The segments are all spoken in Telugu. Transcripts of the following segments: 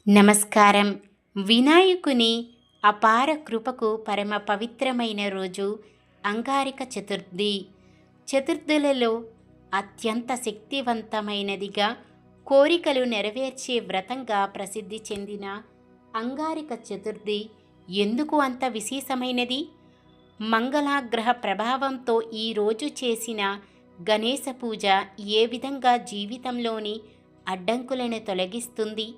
నమస్కారం. వినాయకుని అపార కృపకు పరమ పవిత్రమైన రోజు అంగారక చతుర్థి. చతుర్థులలో అత్యంత శక్తివంతమైనదిగా, కోరికలు నెరవేర్చే వ్రతంగా ప్రసిద్ధి చెందిన అంగారక చతుర్థి ఎందుకు అంత విశేషమైనది? మంగళాగ్రహ ప్రభావంతో ఈరోజు చేసిన గణేశ పూజ ఏ విధంగా జీవితంలోని అడ్డంకులను తొలగిస్తుంది?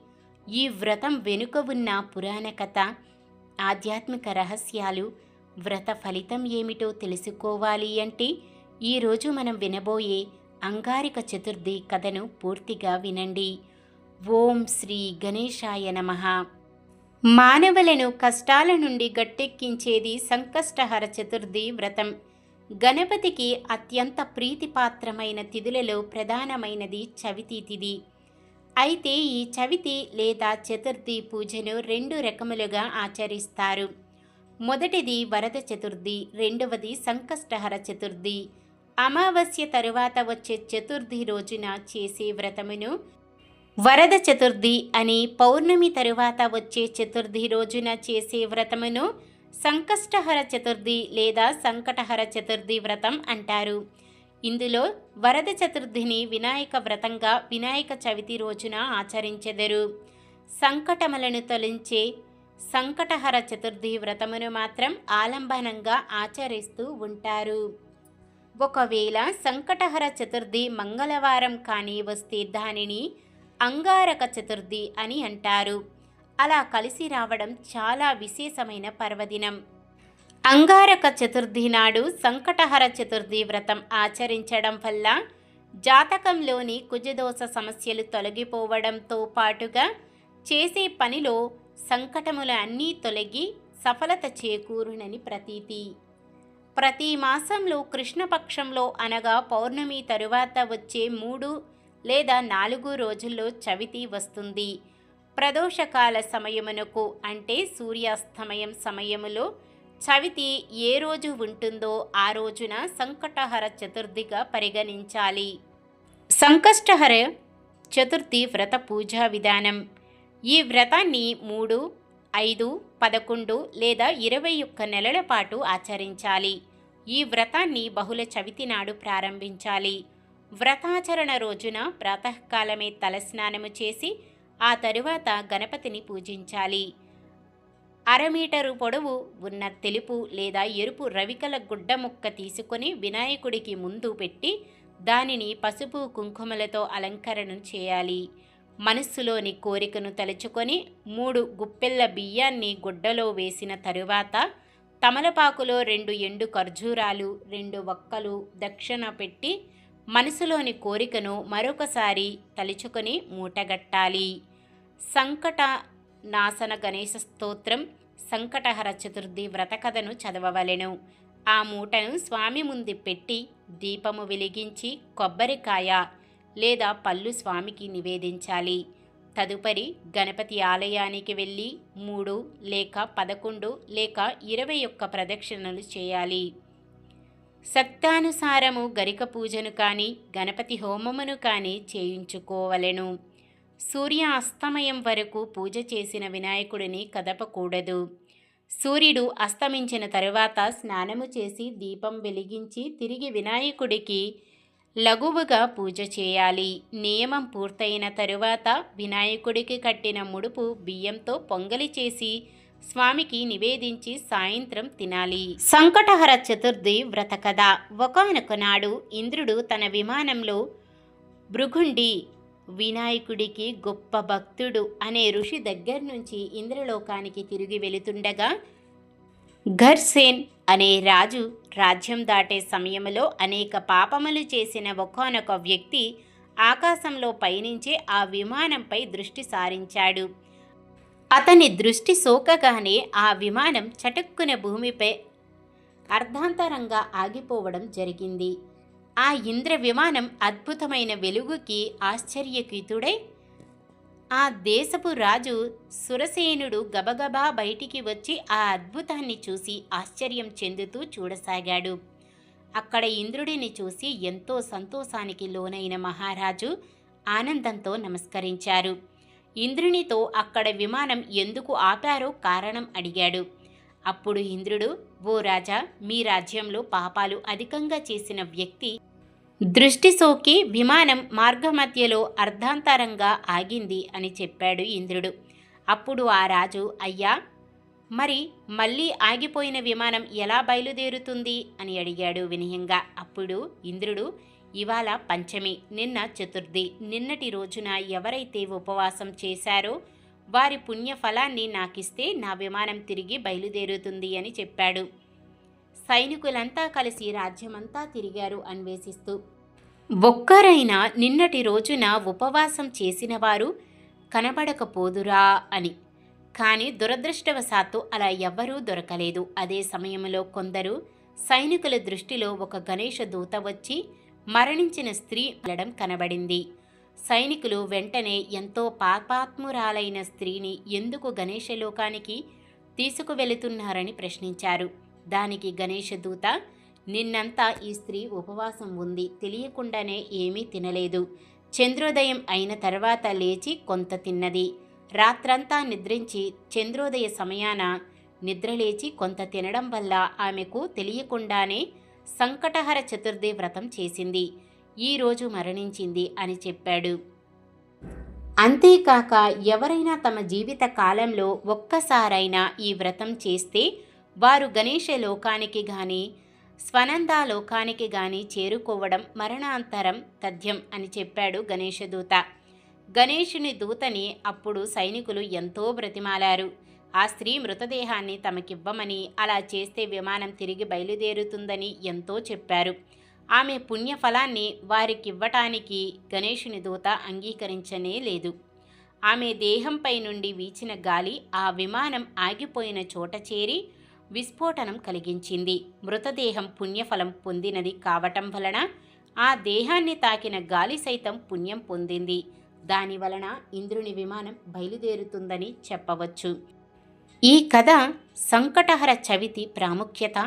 ఈ వ్రతం వెనుక ఉన్న పురాణ కథ, ఆధ్యాత్మిక రహస్యాలు, వ్రత ఫలితం ఏమిటో తెలుసుకోవాలి అంటే ఈరోజు మనం వినబోయే అంగారక చతుర్థి కథను పూర్తిగా వినండి. ఓం శ్రీ గణేశాయ నమః. మానవులను కష్టాల నుండి గట్టెక్కించేది సంకష్టహర చతుర్థి వ్రతం. గణపతికి అత్యంత ప్రీతిపాత్రమైన తిథులలో ప్రధానమైనది చవితి తిథి. అయితే ఈ చవితి లేదా చతుర్థి పూజను రెండు రకములుగా ఆచరిస్తారు. మొదటిది వరద చతుర్థి, రెండవది సంకష్టహర చతుర్థి. అమావాస్య తరువాత వచ్చే చతుర్థి రోజున చేసే వ్రతమును వరద చతుర్థి అని, పౌర్ణమి తరువాత వచ్చే చతుర్థి రోజున చేసే వ్రతమును సంకష్టహర చతుర్థి లేదా సంకటహర చతుర్థి వ్రతం అంటారు. ఇందులో వరద చతుర్థిని వినాయక వ్రతంగా వినాయక చవితి రోజున ఆచరించెదరు. సంకటములను తొలగించే సంకటహర చతుర్థి వ్రతమును మాత్రం ఆలంబనంగా ఆచరిస్తూ ఉంటారు. ఒకవేళ సంకటహర చతుర్థి మంగళవారం కానీ వస్తే దానిని అంగారక చతుర్థి అని అంటారు. అలా కలిసి రావడం చాలా విశేషమైన పర్వదినం. అంగారక చతుర్థి నాడు సంకటహర చతుర్థి వ్రతం ఆచరించడం వల్ల జాతకంలోని కుజదోష సమస్యలు తొలగిపోవడంతో పాటుగా చేసే పనిలో సంకటములు అన్నీ తొలగి సఫలత చేకూరునని ప్రతీతి. ప్రతి మాసంలో కృష్ణపక్షంలో అనగా పౌర్ణమి తరువాత వచ్చే 3 లేదా 4 రోజుల్లో చవితి వస్తుంది. ప్రదోషకాల సమయమునకు అంటే సూర్యాస్తమయం సమయములో చవితి ఏ రోజు ఉంటుందో ఆ రోజున సంకటహర చతుర్థిగా పరిగణించాలి. సంకష్టహర చతుర్థి వ్రత పూజా విధానం. ఈ వ్రతాన్ని 3, 5, 11 లేదా 21 నెలల పాటు ఆచరించాలి. ఈ వ్రతాన్ని బహుళ చవితి నాడు ప్రారంభించాలి. వ్రతాచరణ రోజున ప్రాతకాలమే తలస్నానము చేసి ఆ తరువాత గణపతిని పూజించాలి. 1/2 మీటరు పొడవు ఉన్న తెలుపు లేదా ఎరుపు రవికల గుడ్డ ముక్క తీసుకొని వినాయకుడికి ముందు పెట్టి దానిని పసుపు కుంకుమలతో అలంకరణ చేయాలి. మనస్సులోని కోరికను తలుచుకొని 3 గుప్పెళ్ళ బియ్యాన్ని గుడ్డలో వేసిన తరువాత తమలపాకులో 2 ఎండు ఖర్జూరాలు, 2 వక్కలు దక్షిణ పెట్టి మనసులోని కోరికను మరొకసారి తలుచుకొని మూటగట్టాలి. సంకట నాశన గణేశ స్తోత్రం, సంకటహర చతుర్థి వ్రతకథను చదవవలెను. ఆ మూటను స్వామి ముందు పెట్టి దీపము వెలిగించి కొబ్బరికాయ లేదా పళ్ళు స్వామికి నివేదించాలి. తదుపరి గణపతి ఆలయానికి వెళ్ళి 3 లేక 11 లేక 21 ప్రదక్షిణలు చేయాలి. శక్తానుసారము గరిక పూజను కానీ గణపతి హోమమును కానీ చేయించుకోవలెను. సూర్య అస్తమయం వరకు పూజ చేసిన వినాయకుడిని కదపకూడదు. సూర్యుడు అస్తమించిన తరువాత స్నానము చేసి దీపం వెలిగించి తిరిగి వినాయకుడికి లఘువుగా పూజ చేయాలి. నియమం పూర్తయిన తరువాత వినాయకుడికి కట్టిన ముడుపు బియ్యంతో పొంగలి చేసి స్వామికి నివేదించి సాయంత్రం తినాలి. సంకటహర చతుర్థి వ్రత కథ. ఒకానొక నాడు ఇంద్రుడు తన విమానంలో భృగుండి వినాయకుడికి గొప్ప భక్తుడు అనే ఋషి దగ్గర నుంచి ఇంద్రలోకానికి తిరిగి వెళుతుండగా ఘర్సేన్ అనే రాజు రాజ్యం దాటే సమయంలో అనేక పాపములు చేసిన ఒకానొక వ్యక్తి ఆకాశంలో పయనించే ఆ విమానంపై దృష్టి సారించాడు. అతని దృష్టి సోకగానే ఆ విమానం చటుక్కున భూమిపై అర్ధాంతరంగా ఆగిపోవడం జరిగింది. ఆ ఇంద్ర విమానం అద్భుతమైన వెలుగుకి ఆశ్చర్యకితుడై ఆ దేశపు రాజు సురసేనుడు గబగబా బయటికి వచ్చి ఆ అద్భుతాన్ని చూసి ఆశ్చర్యం చెందుతూ చూడసాగాడు. అక్కడ ఇంద్రుడిని చూసి ఎంతో సంతోషానికి లోనైన మహారాజు ఆనందంతో నమస్కరించారు. ఇంద్రునితో అక్కడ విమానం ఎందుకు ఆపారో కారణం అడిగాడు. అప్పుడు ఇంద్రుడు, ఓ రాజా, మీ రాజ్యంలో పాపాలు అధికంగా చేసిన వ్యక్తి దృష్టి సోకి విమానం మార్గమధ్యలో అర్ధాంతరంగా ఆగింది అని చెప్పాడు ఇంద్రుడు. అప్పుడు ఆ రాజు, అయ్యా, మరి మళ్ళీ ఆగిపోయిన విమానం ఎలా బయలుదేరుతుంది అని అడిగాడు వినయంగా. అప్పుడు ఇంద్రుడు, ఇవాళ పంచమి, నిన్న చతుర్థి. నిన్నటి రోజున ఎవరైతే ఉపవాసం చేశారో వారి పుణ్యఫలాన్ని నాకిస్తే నా విమానం తిరిగి బయలుదేరుతుంది అని చెప్పాడు. సైనికులంతా కలిసి రాజ్యమంతా తిరిగారు అన్వేషిస్తూ. ఒక్కరైనా నిన్నటి రోజున ఉపవాసం చేసిన వారు కనబడకపోదురా అని. కానీ దురదృష్టవశాత్తు అలా ఎవ్వరూ దొరకలేదు. అదే సమయంలో కొందరు సైనికుల దృష్టిలో ఒక గణేష దూత వచ్చి మరణించిన స్త్రీ వెళ్ళడం కనబడింది. సైనికులు వెంటనే ఎంతో పాపాత్మురాలైన స్త్రీని ఎందుకు గణేశలోకానికి తీసుకువెళుతున్నారని ప్రశ్నించారు. దానికి గణేష దూత, నిన్నంతా ఈ స్త్రీ ఉపవాసం ఉంది, తెలియకుండానే ఏమీ తినలేదు. చంద్రోదయం అయిన తర్వాత లేచి కొంత తిన్నది. రాత్రంతా నిద్రించి చంద్రోదయ సమయాన నిద్రలేచి కొంత తినడం వల్ల ఆమెకు తెలియకుండానే సంకటహర చతుర్థి వ్రతం చేసింది. ఈరోజు మరణించింది అని చెప్పాడు. అంతేకాక ఎవరైనా తమ జీవిత కాలంలో ఒక్కసారైనా ఈ వ్రతం చేస్తే వారు గణేశ లోకానికి గాని స్వనంద లోకానికి గాని చేరుకోవడం మరణాంతరం తథ్యం అని చెప్పాడు గణేశదూత. గణేశుని దూతని అప్పుడు సైనికులు ఎంతో బ్రతిమాలారు. ఆ స్త్రీ మృతదేహాన్ని తమకివ్వమని, అలా చేస్తే విమానం తిరిగి బయలుదేరుతుందని ఎంతో చెప్పారు. ఆమె పుణ్యఫలాన్ని వారికివ్వటానికి గణేశుని దూత అంగీకరించనే లేదు. ఆమె దేహంపై నుండి వీచిన గాలి ఆ విమానం ఆగిపోయిన చోట చేరి విస్ఫోటనం కలిగించింది. మృతదేహం పుణ్యఫలం పొందినది కావటం వలన ఆ దేహాన్ని తాకిన గాలి సైతం పుణ్యం పొందింది. దానివలన ఇంద్రుని విమానం బయలుదేరుతుందని చెప్పవచ్చు. ఈ కథ సంకటహర చవితి ప్రాముఖ్యత,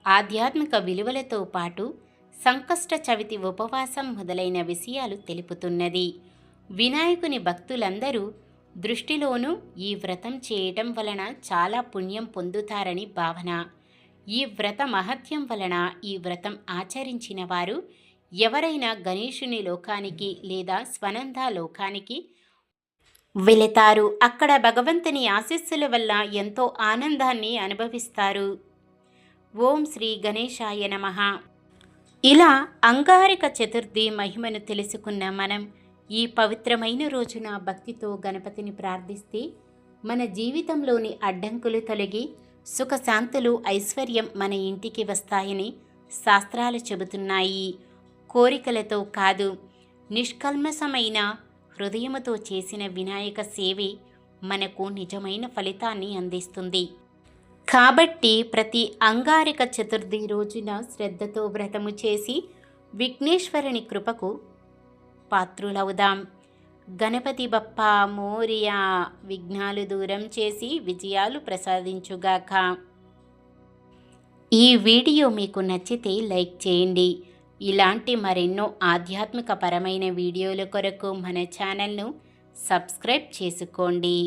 ఆధ్యాత్మిక విలువలతో పాటు సంకష్ట చవితి ఉపవాసం మొదలైన విషయాలు తెలుపుతున్నది. వినాయకుని భక్తులందరూ దృష్టిలోనూ ఈ వ్రతం చేయటం వలన చాలా పుణ్యం పొందుతారని భావన. ఈ వ్రత మహత్యం వలన ఈ వ్రతం ఆచరించిన వారు ఎవరైనా గణేశుని లోకానికి లేదా స్వనంద లోకానికి వెళతారు. అక్కడ భగవంతుని ఆశీస్సుల వల్ల ఎంతో ఆనందాన్ని అనుభవిస్తారు. ఓం శ్రీ గణేశాయ నమః. ఇలా అంగారక చతుర్థి మహిమను తెలుసుకున్న మనం ఈ పవిత్రమైన రోజున భక్తితో గణపతిని ప్రార్థిస్తే మన జీవితంలోని అడ్డంకులు తొలగి సుఖశాంతులు, ఐశ్వర్యం మన ఇంటికి వస్తాయని శాస్త్రాలు చెబుతున్నాయి. కోరికలతో కాదు, నిష్కల్మషమైన హృదయముతో చేసిన వినాయక సేవే మనకు నిజమైన ఫలితాన్ని అందిస్తుంది. కాబట్టి ప్రతి అంగారక చతుర్థి రోజున శ్రద్ధతో వ్రతము చేసి విఘ్నేశ్వరుని కృపకు పాత్రులవుదాం. గణపతి బప్పా మోరియా. విఘ్నాలు దూరం చేసి విజయాలు ప్రసాదించుగాక. ఈ వీడియో మీకు నచ్చితే లైక్ చేయండి. ఇలాంటి మరెన్నో ఆధ్యాత్మిక పరమైన వీడియోల కొరకు మన ఛానల్ను సబ్స్క్రైబ్ చేసుకోండి.